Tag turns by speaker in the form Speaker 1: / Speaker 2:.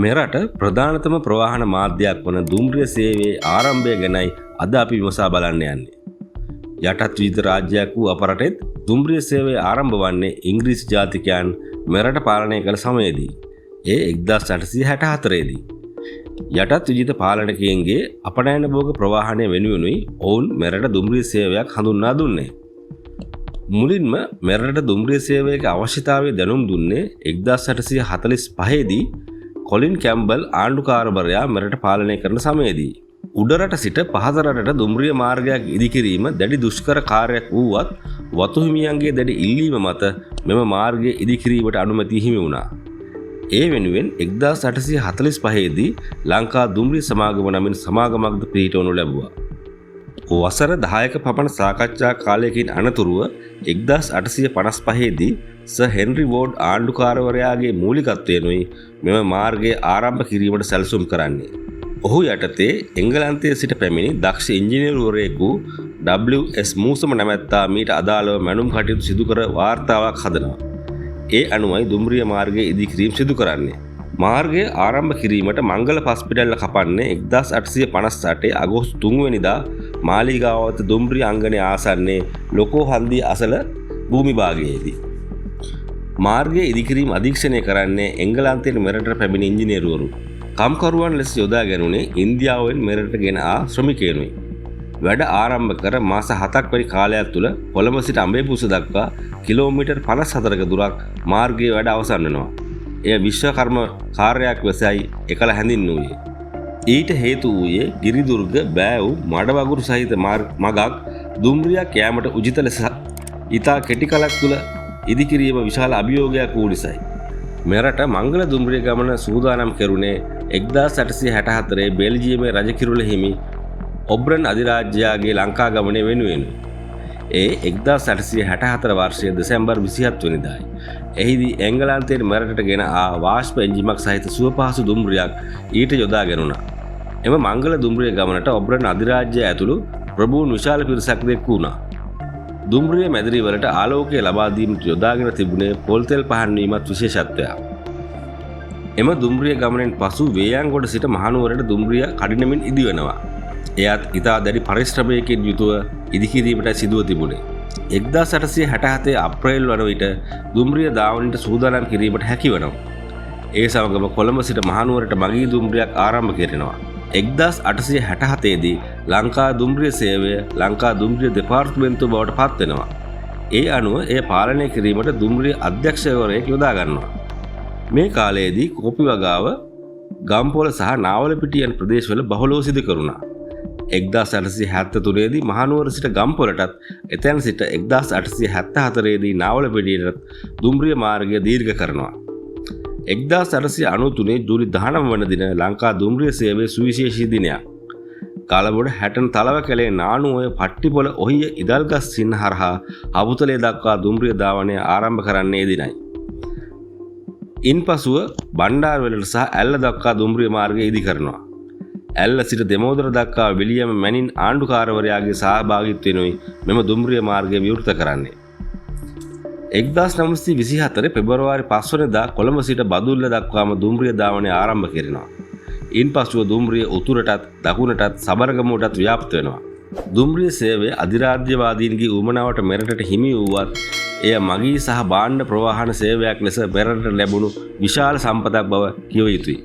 Speaker 1: මෙරට ප්‍රධානතම ප්‍රවාහන මාධ්‍යයක් වන දුම්රිය සේවයේ ආරම්භය ගැනයි අද අපි විමසා බලන්න යන්නේ. යටත් විජිත රාජ්‍යයක් වූ අප රටෙත් දුම්රිය සේවය ආරම්භ වන්නේ ඉංග්‍රීසි ජාතිකයන් මෙරට පාලනය කළ සමයේදී. ඒ 1864 දී. යටත් විජිත පාලනකයන්ගේ අපනයන භෝග ප්‍රවාහනය වෙනුවෙනුයි ඔවුන් මෙරට දුම්රිය සේවයක් හඳුන්වා දුන්නේ. මුලින්ම මෙරට දුම්රිය සේවයක අවශ්‍යතාවය දැනුම් දුන්නේ 1845 දී කොලින් කැම්බල් ආණ්ඩුකාරවරයා මෙරට පාලනය කරන සමයේදී. උඩරට සිට පහත රටට දුම්රිය මාර්ගයක් ඉදිකිරීම දැඩි දුෂ්කර කාර්යයක් වුවත් වතු හිමියන්ගේ දැඩි ඉල්ලීම මත මෙම මාර්ගය ඉදිකිරීමට අනුමැතිය හිමි වුණා. ඒ වෙනුවෙන් 1845 දී ලංකා දුම්රිය සමාගම නමින් සමාගමක්ද පිහිටවනු ලැබුවා. වසර 10ක පමණ සාකච්ඡා කාලයකින් අනතුරුව 1855 දී සර් හෙන්රි වෝඩ් ආණ්ඩුකාරවරයාගේ මූලිකත්වයෙනුයි මෙම මාර්ගය ආරම්භ කිරීමට සැලසුම් කරන්නේ. ඔහු යටතේ එංගලන්තයේ සිට පැමිණි දක්ෂ ඉංජිනේරුවරයෙකු W.S. මූසම නැමැත්තා මීට අදාළව මැනුම් කටයුතු සිදු කර වාර්තාවක් හදනවා. ඒ අනුවයි දුම්රිය මාර්ගයේ ඉදිකිරීම සිදු කරන්නේ. මාර්ගය ආරම්භ කිරීමට මංගල පස්පිටල්ල කපන්නේ 1858 අගෝස්තු 3 වෙනිදා මාලිගාවත දුම්රිය අංගනයේ ආසන්නයේ ලොකෝ හන්දිය අසල භූමි භාගයේදී. මාර්ගයේ ඉදිකිරීම අධීක්ෂණය කරන්නේ එංගලන්තයේ මෙරට පැමිණි ඉංජිනේරුවරු. කම්කරුවන් ලෙස යොදා ගැනුනේ ඉන්දියාවෙන් මෙරට ගෙන ආ ශ්‍රමිකයනුයි. වැඩ ආරම්භ කර මාස 7ක් වැනි කාලයක් තුළ කොළඹ සිට අඹේපුස දක්වා කිලෝමීටර් 54ක දුරක් මාර්ගයේ වැඩ අවසන් වෙනවා. එය විශ්වකර්ම කාර්යයක් ලෙසයි එකල හැඳින්වුවේ. ඊට හේතු වූයේ ගිරිදුර්ග බෑව් මඩවගුරු සහිත මගක් දුම්රියක් යෑමට උචිත ලෙස ඉතා කෙටි කලක් තුළ ඉදිකිරීම විශාල අභියෝගයක් වූ නිසයි. මෙරට මංගල දුම්රිය ගමන සූදානම් කෙරුණේ 1864 බෙල්ජියමේ රජකිරුළ හිමි ඔබ්රන් අධිරාජ්‍යයාගේ ලංකා ගමනය වෙනුවෙන්. ඒ 1864 වර්ෂයේ දෙසැම්බර් 27 වෙනිදායි. එහිදී එංගලන්තයේ මෙරටට ගෙන ආ වාෂ්ප එන්ජිමක් සහිත සුවපහසු දුම්රියක් ඊට යොදා ගැනුණා. එම මංගල දුම්රිය ගමනට ඔබ්රන් අධිරාජ්‍යය ඇතුළු ප්‍රභූන් විශාල පිරිසක් එක් වුණා. දුම්රිය මැදිරි වලට ආලෝකය ලබා දීමට යොදාගෙන තිබුණේ පොල් තෙල් පහන් වීමත් විශේෂත්වයක්. එම දුම්රිය ගමනෙන් පසු වේයන්ගොඩ සිට මහනුවරට දුම්රිය කඩිනමින් ඉදිවෙනවා. එයත් ඉතා දැඩි පරිශ්‍රමයකින් යුතුව ඉදිකිරීමට සිදුව තිබුණේ. 1867 අප්‍රේල් වන විට දුම්රිය ධාවනයට සූදානම් කිරීමට හැකි වනවා. ඒ සමගම කොළඹ සිට මහනුවරට මගී දුම්රියක් ආරම්භ කෙරෙනවා. 1867 දී ලංකා දුම්රිය සේවය ලංකා දුම්රිය දෙපාර්තමේන්තුව බවට පත් වෙනවා. ඒ අනුව එය පාලනය කිරීමට දුම්රිය අධ්‍යක්ෂකවරයෙක් යොදා ගන්නවා. මේ කාලයේදී කෝපි වගාව, ගම්පොළ සහ නාවලපිටිය යන ප්‍රදේශවල බහුලව සිදු කරුණා. 1873 දී මහනුවර සිට ගම්පොළටත් එතැන් සිට 1874 දී නාවලපිටියටත් දුම්රිය මාර්ගය දීර්ඝ කරනවා. 1893 ජූලි 19 වන දින ලංකා දුම්රිය සේවයේ සුවිශේෂී දිනයක්. කලබොඩ හැටන් තලව කැලේ නානුඔය පට්ටිපොළ ඔහිය ඉදල්ගස් සින්න හරහා අබුතලේ දක්වා දුම්රිය ධාවනය ආරම්භ කරන්නේ දිනයි. ඉන්පසුව බණ්ඩාරවැලට සහ ඇල්ල දක්වා දුම්රිය මාර්ගය ඉදි කරනවා. ඇල්ල සිට දෙමෝදර දක්වා විලියම් මැනින් ආණ්ඩුකාරවරයාගේ සහභාගීත්වයෙනුයි මෙම දුම්රිය මාර්ගය විවෘත කරන්නේ. 1924 පෙබරවාරි 5 වෙනිදා කොළඹ සිට බදුල්ල දක්වාම දුම්රිය ධාවනය ආරම්භ කෙරෙනවා. ඉන්පසුව දුම්රිය උතුරටත් දකුණටත් සබරගමුවටත් ව්‍යාප්ත වෙනවා. දුම්රිය සේවය අධිරාජ්‍යවාදීන්ගේ උවමනාවට මෙරටට හිමි වූවත් එය මගී සහ භාණ්ඩ ප්‍රවාහන සේවයක් ලෙස මෙරටට ලැබුණු විශාල සම්පතක් බව කිව යුතුයි.